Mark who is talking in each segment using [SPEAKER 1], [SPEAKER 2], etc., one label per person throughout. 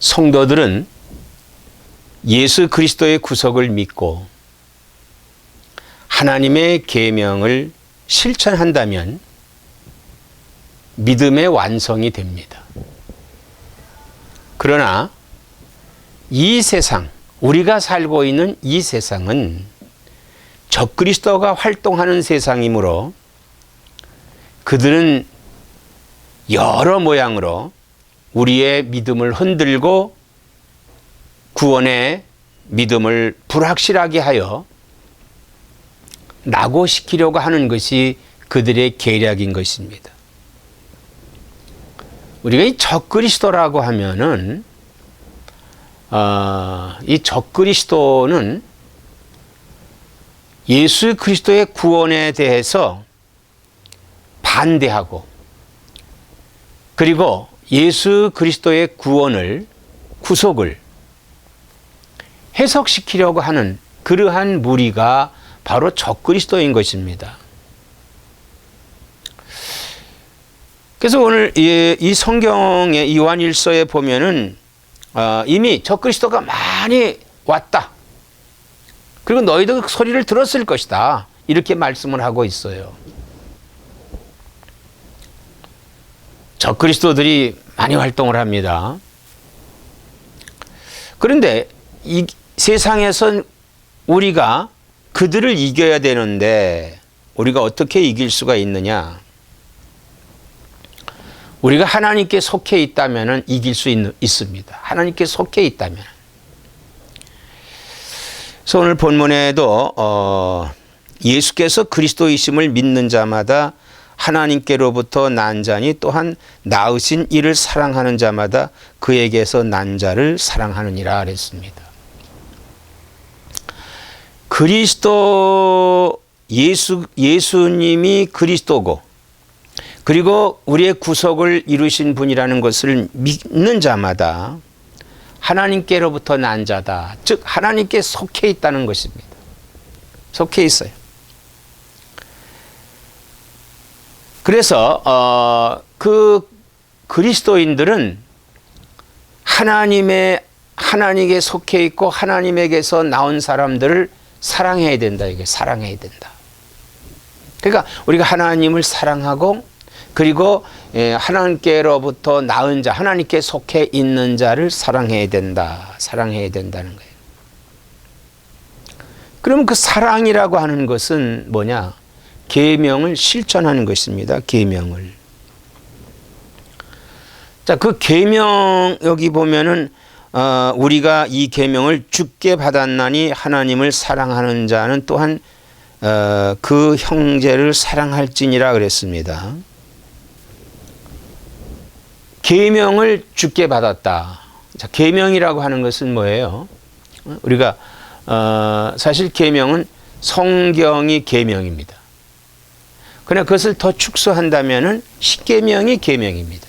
[SPEAKER 1] 성도들은 예수 그리스도의 구속을 믿고 하나님의 계명을 실천한다면 믿음의 완성이 됩니다. 그러나 이 세상, 우리가 살고 있는 이 세상은 적그리스도가 활동하는 세상이므로 그들은 여러 모양으로 우리의 믿음을 흔들고 구원의 믿음을 불확실하게 하여 낙오시키려고 하는 것이 그들의 계략인 것입니다. 우리가 이 적그리스도라고 하면은 이 적그리스도는 예수 그리스도의 구원에 대해서 반대하고 그리고 예수 그리스도의 구속을 해석시키려고 하는 그러한 무리가 바로 적그리스도인 것입니다. 그래서 오늘 이 성경의 요한일서에 보면은 이미 적그리스도가 많이 왔다. 그리고 너희도 그 소리를 들었을 것이다. 이렇게 말씀을 하고 있어요. 적그리스도들이 많이 활동을 합니다. 그런데 이 세상에선 우리가 그들을 이겨야 되는데 우리가 어떻게 이길 수가 있느냐? 우리가 하나님께 속해 있다면 이길 수 있습니다. 하나님께 속해 있다면. 그래서 오늘 본문에도 예수께서 그리스도이심을 믿는 자마다 하나님께로부터 난 자니 또한 낳으신 이를 사랑하는 자마다 그에게서 난 자를 사랑하느니라 그랬습니다. 예수님이 그리스도고 그리고 우리의 구속을 이루신 분이라는 것을 믿는 자마다 하나님께로부터 난 자다. 즉 하나님께 속해 있다는 것입니다. 속해 있어요. 그래서 그 그리스도인들은 하나님께 속해 있고 하나님에게서 나온 사람들을 사랑해야 된다. 이게 사랑해야 된다. 그러니까 우리가 하나님을 사랑하고 그리고 하나님께로부터 나은 자, 하나님께 속해 있는 자를 사랑해야 된다. 사랑해야 된다는 거예요. 그럼 그 사랑이라고 하는 것은 뭐냐? 계명을 실천하는 것입니다. 계명을. 자, 그 계명 여기 보면은 우리가 이 계명을 주께 받았나니 하나님을 사랑하는 자는 또한 그 형제를 사랑할지니라 그랬습니다. 계명을 주께 받았다. 자, 계명이라고 하는 것은 뭐예요? 우리가 사실 계명은 성경이 계명입니다. 그러나 그것을 더 축소한다면은 십계명이 계명입니다.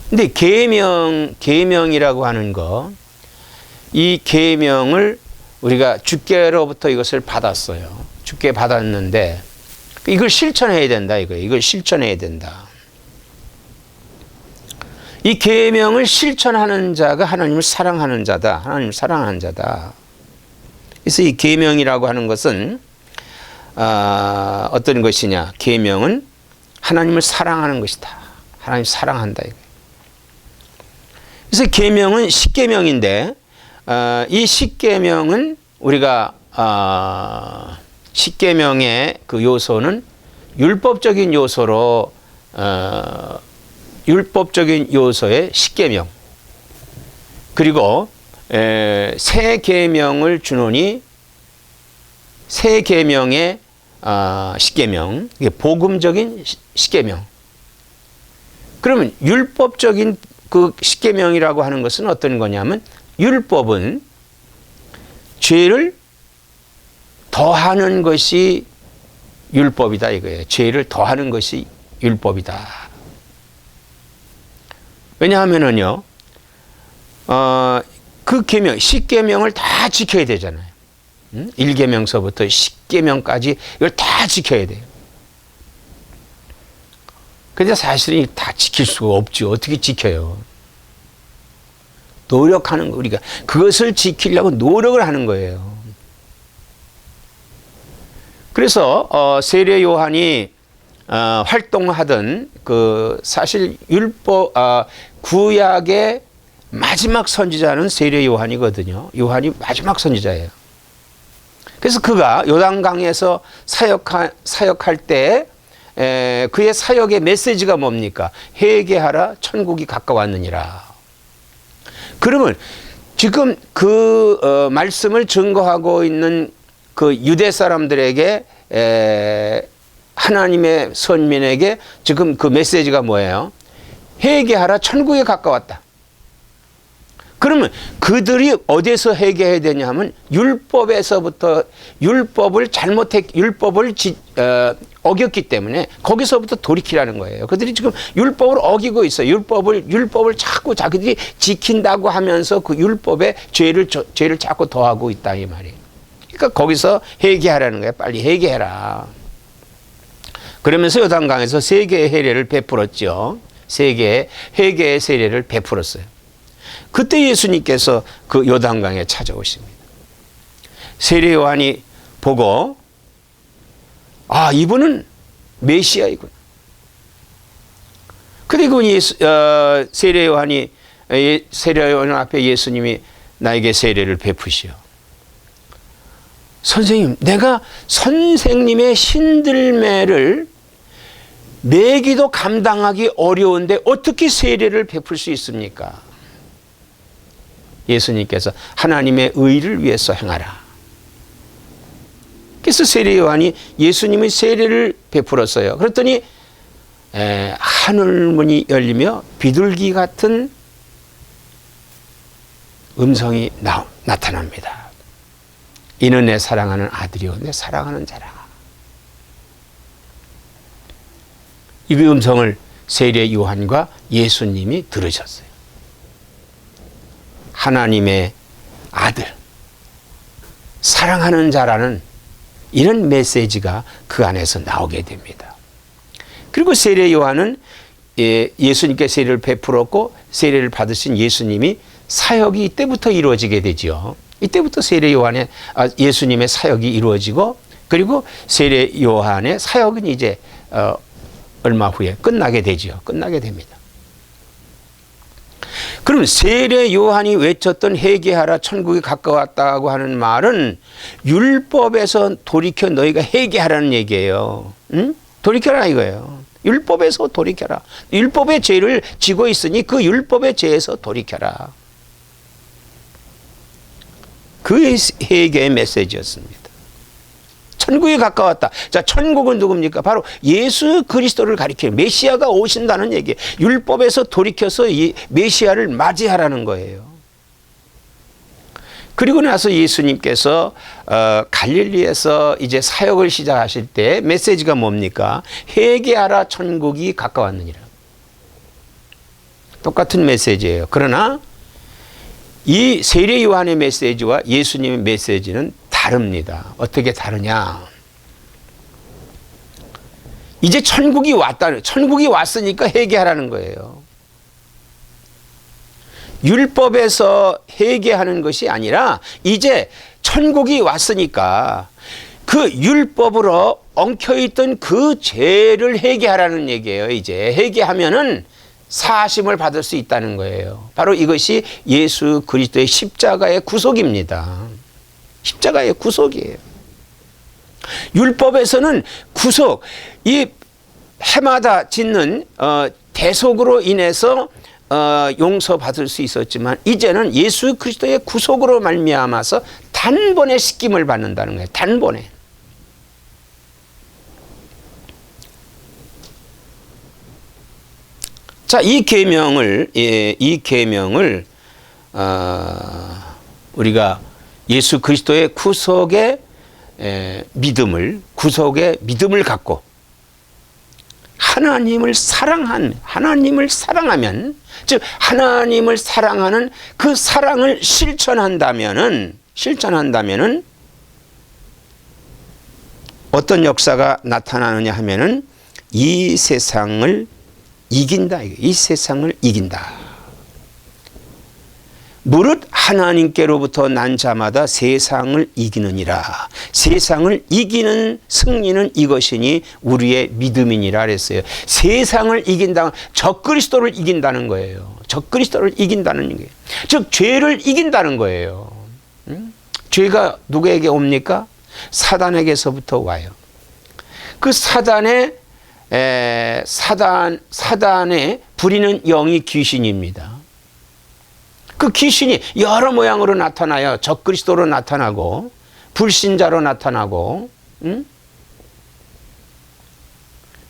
[SPEAKER 1] 근데 계명이라고 하는 거, 이 계명을 우리가 주께로부터 이것을 받았어요. 주께 받았는데 이걸 실천해야 된다 이거예요. 이걸 실천해야 된다. 이 계명을 실천하는 자가 하나님을 사랑하는 자다. 하나님을 사랑하는 자다. 그래서 이 계명이라고 하는 것은 어떤 것이냐? 계명은 하나님을 사랑하는 것이다. 하나님 사랑한다 이거예요. 그래서 계명은 십계명인데 이 십계명은 우리가 십계명의 그 요소는 율법적인 요소로 율법적인 요소의 십계명 그리고 새 계명을 주노니 새 계명의 십계명, 이게 복음적인 십계명. 그러면 율법적인 그 십계명이라고 하는 것은 어떤 거냐면 율법은 죄를 더하는 것이 율법이다 이거예요. 죄를 더하는 것이 율법이다. 왜냐하면은요, 그 계명, 십계명을 다 지켜야 되잖아요. 1계명서부터 10계명까지 이걸 다 지켜야 돼요. 근데 사실은 다 지킬 수가 없죠. 어떻게 지켜요? 노력하는 거, 우리가 그것을 지키려고 노력을 하는 거예요. 그래서 세례 요한이 활동하던 그 사실 율법 구약의 마지막 선지자는 세례 요한이거든요. 요한이 마지막 선지자예요. 그래서 그가 요단강에서 사역할 때 그의 사역의 메시지가 뭡니까? 회개하라, 천국이 가까웠느니라. 그러면 지금 그 말씀을 증거하고 있는 그 유대 사람들에게 하나님의 선민에게 지금 그 메시지가 뭐예요? 회개하라, 천국에 가까웠다. 그러면 그들이 어디서 회개해야 되냐 하면 율법에서부터 율법을 어겼기 때문에 거기서부터 돌이키라는 거예요. 그들이 지금 율법을 어기고 있어요. 율법을 자꾸 자기들이 지킨다고 하면서 그 율법에 죄를 자꾸 더하고 있다 이 말이에요. 그러니까 거기서 회개하라는 거예요. 빨리 회개해라. 그러면서 요단강에서 3개의 세례를 베풀었죠. 3개의 회개의 세례를 베풀었어요. 그때 예수님께서 그 요단강에 찾아오십니다. 세례 요한이 보고 이분은 메시아이구나. 그리고 세례 요한 앞에 예수님이 나에게 세례를 베푸시오. 선생님, 내가 선생님의 신들매를 매기도 감당하기 어려운데 어떻게 세례를 베풀 수 있습니까? 예수님께서 하나님의 의를 위해서 행하라. 그래서 세례 요한이 예수님의 세례를 베풀었어요. 그랬더니 하늘문이 열리며 비둘기 같은 음성이 나타납니다. 이는 내 사랑하는 아들이요 내 사랑하는 자라. 이 음성을 세례 요한과 예수님이 들으셨어요. 하나님의 아들, 사랑하는 자라는 이런 메시지가 그 안에서 나오게 됩니다. 그리고 세례 요한은 예수님께 세례를 베풀었고 세례를 받으신 예수님이 사역이 이때부터 이루어지게 되죠. 이때부터 예수님의 사역이 이루어지고 그리고 세례 요한의 사역은 이제 얼마 후에 끝나게 되죠. 끝나게 됩니다. 그럼 세례 요한이 외쳤던 회개하라 천국이 가까웠다고 하는 말은 율법에서 돌이켜 너희가 회개하라는 얘기예요. 응? 돌이켜라 이거예요. 율법에서 돌이켜라. 율법의 죄를 지고 있으니 그 율법의 죄에서 돌이켜라. 그의 회개의 메시지였습니다. 천국이 가까웠다. 자, 천국은 누굽니까? 바로 예수 그리스도를 가리키는 메시아가 오신다는 얘기예요. 율법에서 돌이켜서 이 메시아를 맞이하라는 거예요. 그리고 나서 예수님께서 갈릴리에서 이제 사역을 시작하실 때 메시지가 뭡니까? 회개하라 천국이 가까웠느니라. 똑같은 메시지예요. 그러나 이 세례 요한의 메시지와 예수님의 메시지는 다릅니다. 어떻게 다르냐? 이제 천국이 왔으니까 회개하라는 거예요. 율법에서 회개하는 것이 아니라 이제 천국이 왔으니까 그 율법으로 엉켜있던 그 죄를 회개하라는 얘기예요. 이제 회개하면은 사하심을 받을 수 있다는 거예요. 바로 이것이 예수 그리스도의 십자가의 구속입니다. 십자가의 구속이에요. 율법에서는 구속, 이 해마다 짓는 대속으로 인해서 용서받을 수 있었지만 이제는 예수 그리스도의 구속으로 말미암아서 단번에 씻김을 받는다는 거예요. 단번에. 자, 이 계명을 우리가 예수 그리스도의 구속의 믿음을 갖고 하나님을 사랑하면, 즉 하나님을 사랑하는 그 사랑을 실천한다면은 어떤 역사가 나타나느냐 하면은 이 세상을 이긴다. 이 세상을 이긴다. 무릇 하나님께로부터 난 자마다 세상을 이기느니라. 세상을 이기는 승리는 이것이니 우리의 믿음이니라 그랬어요. 세상을 이긴다, 적그리스도를 이긴다는 거예요. 적그리스도를 이긴다는 게, 즉 죄를 이긴다는 거예요. 죄가 누구에게 옵니까? 사단에게서부터 와요. 그 사단의 부리는 영이 귀신입니다. 그 귀신이 여러 모양으로 나타나요. 적그리스도로 나타나고, 불신자로 나타나고,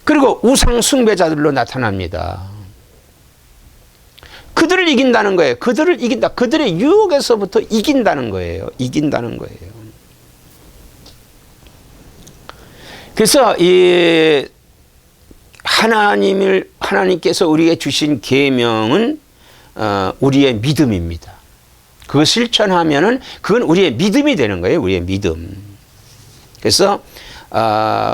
[SPEAKER 1] 그리고 우상 숭배자들로 나타납니다. 그들을 이긴다는 거예요. 그들을 이긴다. 그들의 유혹에서부터 이긴다는 거예요. 이긴다는 거예요. 그래서 이 하나님께서 우리에게 주신 계명은 우리의 믿음입니다. 그걸 실천하면은 그건 우리의 믿음이 되는 거예요. 우리의 믿음. 그래서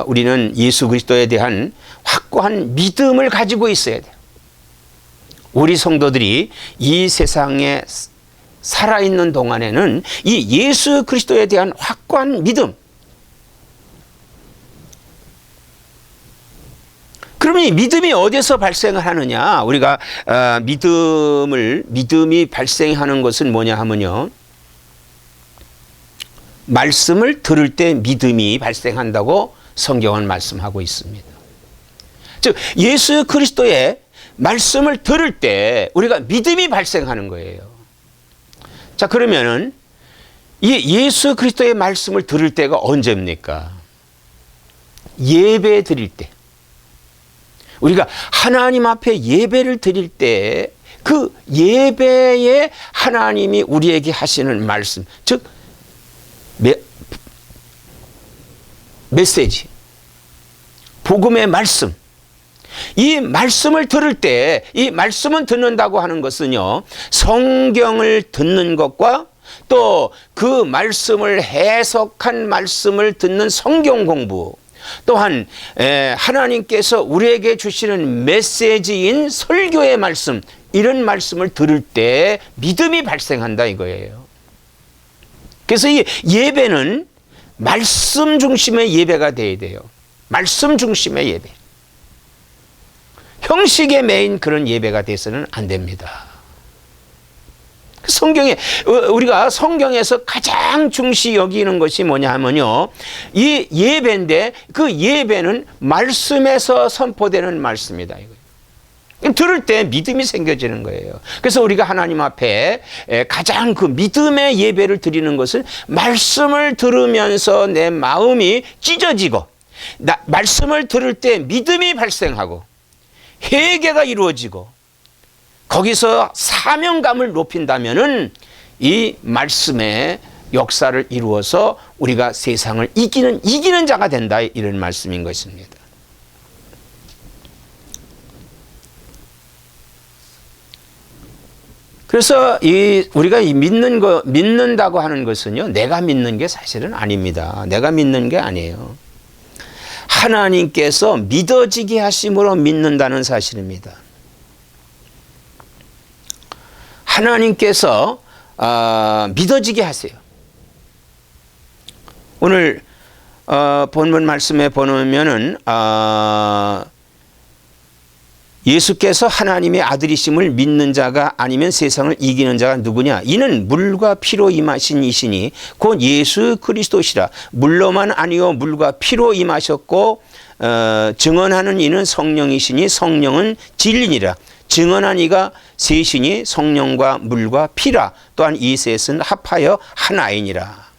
[SPEAKER 1] 우리는 예수 그리스도에 대한 확고한 믿음을 가지고 있어야 돼요. 우리 성도들이 이 세상에 살아있는 동안에는 이 예수 그리스도에 대한 확고한 믿음, 그러면 이 믿음이 어디서 발생을 하느냐? 우리가 믿음이 발생하는 것은 뭐냐 하면요, 말씀을 들을 때 믿음이 발생한다고 성경은 말씀하고 있습니다. 즉 예수 그리스도의 말씀을 들을 때 우리가 믿음이 발생하는 거예요. 자, 그러면은 이 예수 그리스도의 말씀을 들을 때가 언제입니까? 예배 드릴 때. 우리가 하나님 앞에 예배를 드릴 때 그 예배에 하나님이 우리에게 하시는 말씀, 즉 메시지, 복음의 말씀, 이 말씀을 들을 때, 이 말씀은 듣는다고 하는 것은요, 성경을 듣는 것과 또 그 말씀을 해석한 말씀을 듣는 성경 공부, 또한 하나님께서 우리에게 주시는 메시지인 설교의 말씀, 이런 말씀을 들을 때 믿음이 발생한다 이거예요. 그래서 이 예배는 말씀 중심의 예배가 돼야 돼요. 말씀 중심의 예배. 형식에 매인 그런 예배가 돼서는 안 됩니다. 우리가 성경에서 가장 중시 여기는 것이 뭐냐 하면요, 이 예배인데 그 예배는 말씀에서 선포되는 말씀이다 이거예요. 들을 때 믿음이 생겨지는 거예요. 그래서 우리가 하나님 앞에 가장 그 믿음의 예배를 드리는 것은 말씀을 들으면서 내 마음이 찢어지고, 말씀을 들을 때 믿음이 발생하고 회개가 이루어지고, 거기서 사명감을 높인다면은 이 말씀의 역사를 이루어서 우리가 세상을 이기는 자가 된다, 이런 말씀인 것입니다. 그래서 우리가 믿는다고 하는 것은요, 내가 믿는 게 사실은 아닙니다. 내가 믿는 게 아니에요. 하나님께서 믿어지게 하심으로 믿는다는 사실입니다. 하나님께서 믿어지게 하세요. 오늘 본문 말씀에 보면은 예수께서 하나님의 아들이심을 믿는 자가 아니면 세상을 이기는 자가 누구냐? 이는 물과 피로 임하신 이시니 곧 예수 그리스도시라. 물로만 아니요 물과 피로 임하셨고 증언하는 이는 성령이시니 성령은 진리니라. 증언한 이가 셋이니 성령과 물과 피라. 또한 이 셋은 합하여 하나이니라.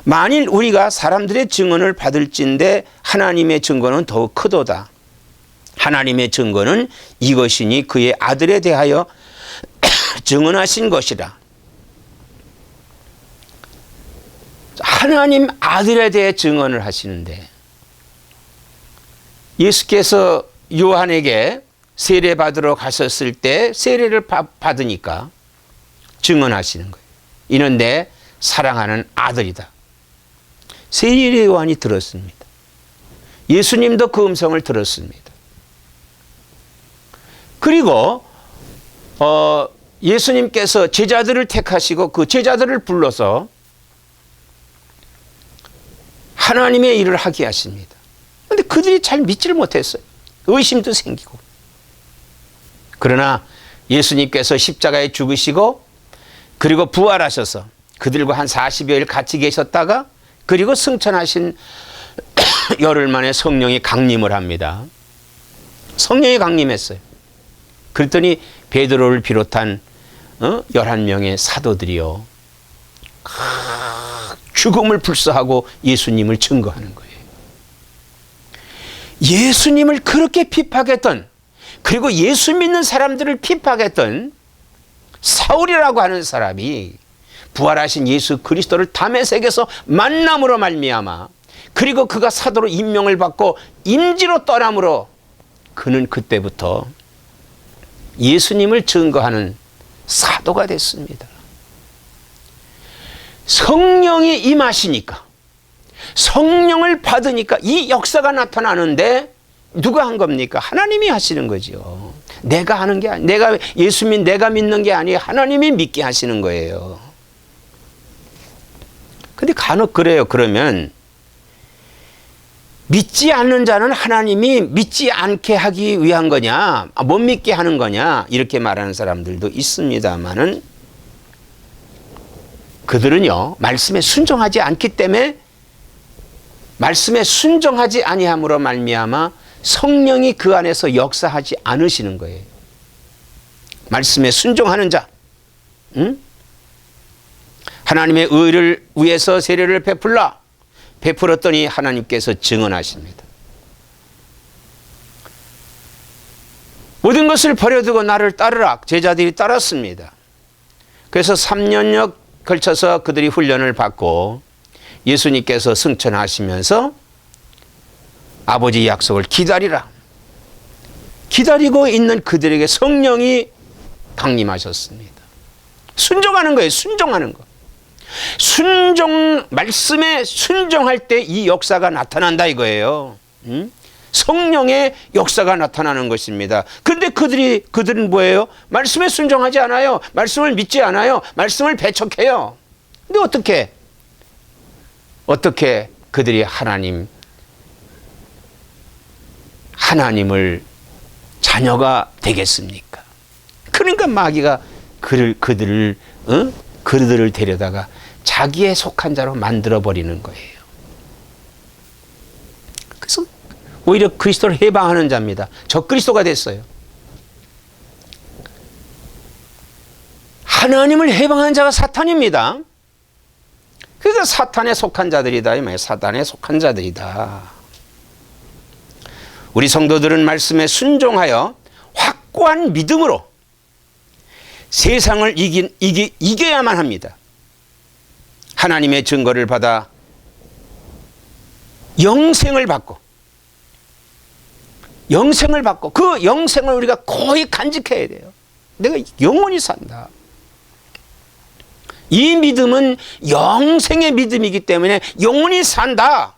[SPEAKER 1] 만일 우리가 사람들의 증언을 받을진대 하나님의 증거는 더욱 크도다. 하나님의 증거는 이것이니 그의 아들에 대하여 증언하신 것이라. 하나님 아들에 대해 증언을 하시는데, 예수께서 요한에게 세례 받으러 가셨을 때 세례를 받으니까 증언하시는 거예요. 이는 내 사랑하는 아들이다. 세례 요한이 들었습니다. 예수님도 그 음성을 들었습니다. 그리고 예수님께서 제자들을 택하시고 그 제자들을 불러서 하나님의 일을 하게 하십니다. 그런데 그들이 잘 믿지를 못했어요. 의심도 생기고. 그러나 예수님께서 십자가에 죽으시고 그리고 부활하셔서 그들과 한 40여일 같이 계셨다가 그리고 승천하신 열흘 만에 성령이 강림을 합니다. 성령이 강림했어요. 그랬더니 베드로를 비롯한 11명의 사도들이요, 죽음을 불사하고 예수님을 증거하는 거예요. 예수님을 그렇게 핍박했던, 그리고 예수 믿는 사람들을 핍박했던 사울이라고 하는 사람이 부활하신 예수 그리스도를 다메섹에서 만남으로 말미암아, 그리고 그가 사도로 임명을 받고 임지로 떠남으로 그는 그때부터 예수님을 증거하는 사도가 됐습니다. 성령이 임하시니까, 성령을 받으니까 이 역사가 나타나는데 누가 한 겁니까? 하나님이 하시는 거죠. 내가 하는 게 내가 내가 믿는 게 아니에요. 하나님이 믿게 하시는 거예요. 근데 간혹 그래요. 그러면 믿지 않는 자는 하나님이 믿지 않게 하기 위한 거냐, 못 믿게 하는 거냐, 이렇게 말하는 사람들도 있습니다만은, 그들은요 말씀에 순종하지 않기 때문에, 말씀에 순종하지 아니함으로 말미암아 성령이 그 안에서 역사하지 않으시는 거예요. 말씀에 순종하는 자, 하나님의 의를 위해서 세례를 베풀었더니 하나님께서 증언하십니다. 모든 것을 버려두고 나를 따르라. 제자들이 따랐습니다. 그래서 3년여 걸쳐서 그들이 훈련을 받고 예수님께서 승천하시면서 아버지 약속을 기다리라. 기다리고 있는 그들에게 성령이 강림하셨습니다. 순종하는 거예요. 순종하는 거. 말씀에 순종할 때 이 역사가 나타난다 이거예요. 성령의 역사가 나타나는 것입니다. 그런데 그들은 뭐예요? 말씀에 순종하지 않아요. 말씀을 믿지 않아요. 말씀을 배척해요. 근데 어떻게 그들이 하나님을 자녀가 되겠습니까? 그러니까 마귀가 그들을 데려다가 자기에 속한 자로 만들어 버리는 거예요. 그래서 오히려 그리스도를 해방하는 자입니다. 적그리스도가 됐어요. 하나님을 해방하는 자가 사탄입니다. 그래서 사탄에 속한 자들이다 이 말이에요. 사탄에 속한 자들이다. 우리 성도들은 말씀에 순종하여 확고한 믿음으로 세상을 이겨야만 합니다. 하나님의 증거를 받아 영생을 받고 그 영생을 우리가 거의 간직해야 돼요. 내가 영원히 산다. 이 믿음은 영생의 믿음이기 때문에 영원히 산다.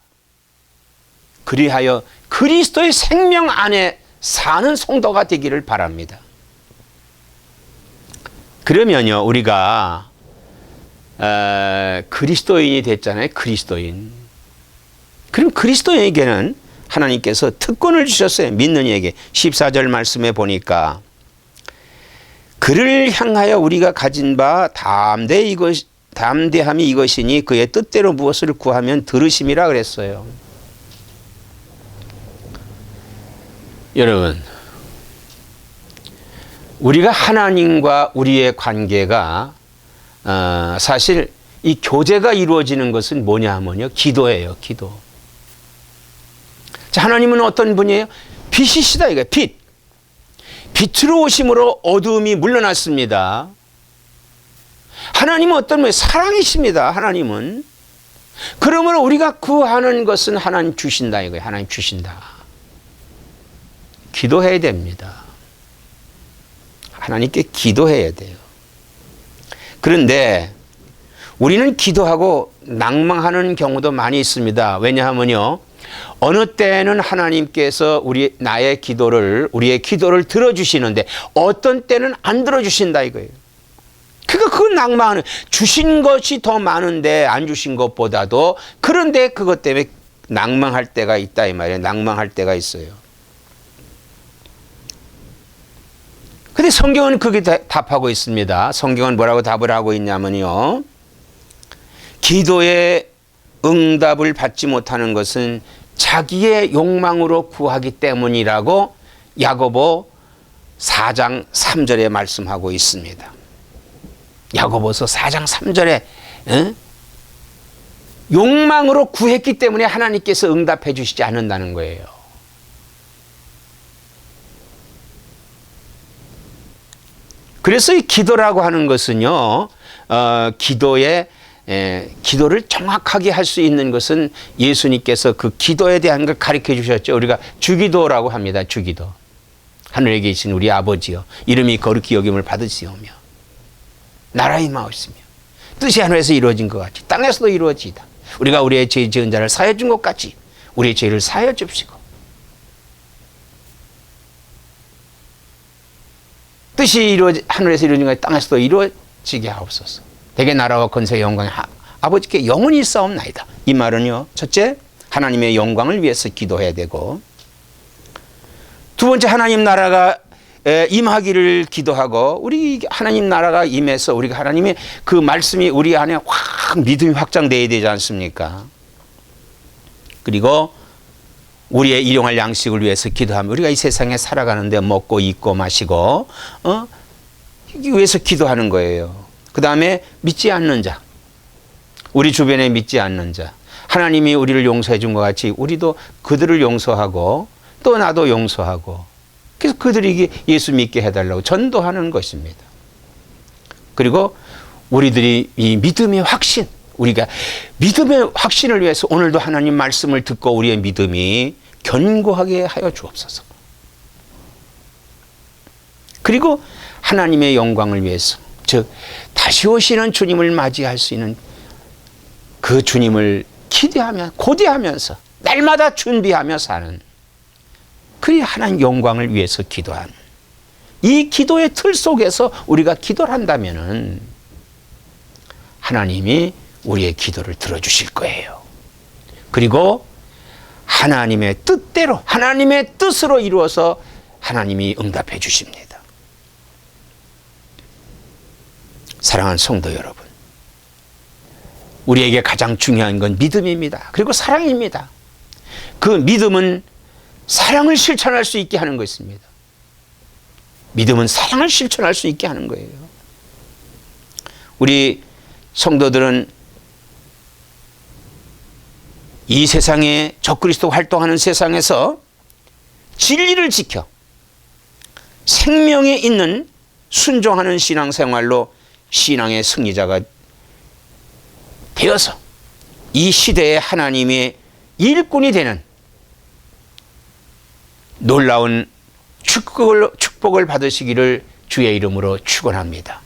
[SPEAKER 1] 그리하여 그리스도의 생명 안에 사는 성도가 되기를 바랍니다. 그러면요 우리가 그리스도인이 됐잖아요. 그리스도인. 그럼 그리스도인에게는 하나님께서 특권을 주셨어요. 믿는 이에게. 14절 말씀에 보니까 그를 향하여 우리가 가진 바 담대함이 이것이니 그의 뜻대로 무엇을 구하면 들으심이라 그랬어요. 여러분, 우리가 하나님과 우리의 관계가 사실 이 교제가 이루어지는 것은 뭐냐 하면요, 기도예요. 기도. 자, 하나님은 어떤 분이에요? 빛이시다 이거예요. 빛으로 오심으로 어두움이 물러났습니다. 하나님은 어떤 분이에요? 사랑이십니다. 하나님은. 그러므로 우리가 구하는 것은 하나님 주신다 이거예요. 하나님 주신다. 기도해야 됩니다. 하나님께 기도해야 돼요. 그런데 우리는 기도하고 낭망하는 경우도 많이 있습니다. 왜냐하면요, 어느 때는 하나님께서 우리의 기도를 들어주시는데 어떤 때는 안 들어주신다 이거예요. 그 낭망하는, 주신 것이 더 많은데 안 주신 것보다도, 그런데 그것 때문에 낭망할 때가 있다 이 말이에요. 낭망할 때가 있어요. 근데 성경은 그게 답하고 있습니다. 성경은 뭐라고 답을 하고 있냐면요, 기도의 응답을 받지 못하는 것은 자기의 욕망으로 구하기 때문이라고 야고보 4장 3절에 말씀하고 있습니다. 야고보서 4장 3절에 욕망으로 구했기 때문에 하나님께서 응답해 주시지 않는다는 거예요. 그래서 이 기도라고 하는 것은요, 기도를 정확하게 할 수 있는 것은 예수님께서 그 기도에 대한 걸 가르쳐 주셨죠. 우리가 주기도라고 합니다. 주기도. 하늘에 계신 우리 아버지여, 이름이 거룩히 여김을 받으시오며 나라의 임하옵시며 뜻이 하늘에서 이루어진 것 같이 땅에서도 이루어지이다. 우리가 우리의 죄 지은 자를 사하여 준 것 같이 우리의 죄를 사하여 줍시고, 뜻이 하늘에서 이루어진 것 같이 땅에서도 이루어지게 하옵소서. 대개 나라와 권세의 영광이 아버지께 영원히 있사옵나이다. 이 말은요, 첫째, 하나님의 영광을 위해서 기도해야 되고, 두 번째, 하나님 나라가 임하기를 기도하고, 우리 하나님 나라가 임해서 우리가 하나님의 그 말씀이 우리 안에 확 믿음이 확장되어야 되지 않습니까? 그리고 우리의 일용할 양식을 위해서 기도하면, 우리가 이 세상에 살아가는데 먹고 입고 마시고 위해서 기도하는 거예요. 그 다음에 믿지 않는 자, 우리 주변에 믿지 않는 자, 하나님이 우리를 용서해 준 것 같이 우리도 그들을 용서하고 또 나도 용서하고, 그래서 그들에게 예수 믿게 해달라고 전도하는 것입니다. 그리고 우리들이 이 믿음의 확신, 우리가 믿음의 확신을 위해서 오늘도 하나님 말씀을 듣고 우리의 믿음이 견고하게 하여 주옵소서. 그리고 하나님의 영광을 위해서, 즉 다시 오시는 주님을 맞이할 수 있는 그 주님을 기대하며 고대하면서 날마다 준비하며 사는, 그리 하나님 영광을 위해서 기도하는 이 기도의 틀 속에서 우리가 기도를 한다면은 하나님이 우리의 기도를 들어주실 거예요. 그리고 하나님의 뜻대로, 하나님의 뜻으로 이루어서 하나님이 응답해 주십니다. 사랑하는 성도 여러분, 우리에게 가장 중요한 건 믿음입니다. 그리고 사랑입니다. 그 믿음은 사랑을 실천할 수 있게 하는 것입니다. 믿음은 사랑을 실천할 수 있게 하는 거예요. 우리 성도들은 이 세상에 적그리스도 활동하는 세상에서 진리를 지켜 생명에 있는 순종하는 신앙생활로 신앙의 승리자가 되어서 이 시대의 하나님의 일꾼이 되는 놀라운 축복을 받으시기를 주의 이름으로 축원합니다.